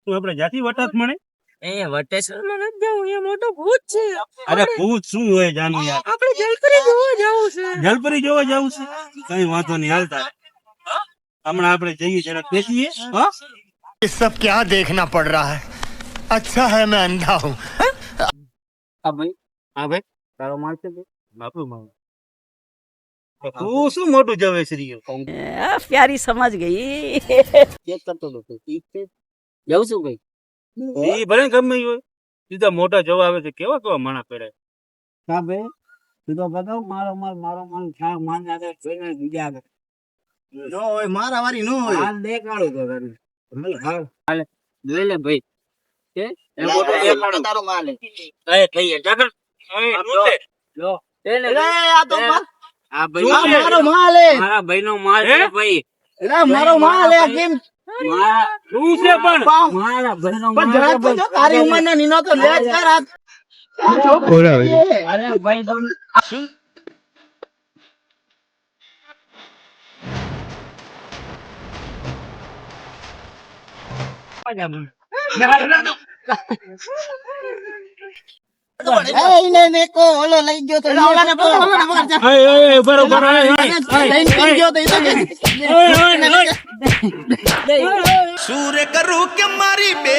તું આપણે જાતિ વટાત મળે એ વટેશ્વરમાં નથી જવું, એ મોટો ભૂત છે. અરે ભૂત શું હોય જાનું યાર આપણે જલપરી જોવા જવું છે. જલપરી જોવા જવું છે કઈ વાંધો નહીં હાલતા હમણાં આપણે જઈએ જરા બેસીએ હા ये सब क्या देखना पड़ रहा है अच्छा है मैं अंधा हूँ હા ભાઈ તારો માલ છે ભાઈ? બાપુ મારું તું શું મોટું જવે શ્રી प्यारी समझ गई ચેક કરતો હતો ઠીક છે જવું છું ભાઈ. એ ભલે ગમે ઈ હોય સીધા મોટા જવા આવે છે કેવા કેવા માણા પહેરે હા ભાઈ તું તો બતાવ મારો માલ ક્યાં માન આગળ જોઈને બીજા આગળ નો હોય મારા વારી નો હોય હાલ દેખાડું તો તને. હાલે જોઈ લે ભાઈ એ મોટો દેખાડું. તારો માલ હે. એ કહીએ જગર લો એને એલા, આ તો માલ- આ ભાઈ આ મારો માલ હે મારા ભાઈનો માલ છે ભાઈ. એલા, મારો માલ હે કેમ મારા શું છે પણ મારા ભાઈનો પણ માલ જરાક છે તો જો તારી ઉંમરના નીનો તો લે જ કર હાથ. અરે ભાઈ તમે એને મેકો ઓલો લઈ ગયો તો ઓલાને પકડ, ઓલાને પકડ જા. બરોબર લઈને પી ગયો તો ઈ તો सूर्य करूँ के मारी बे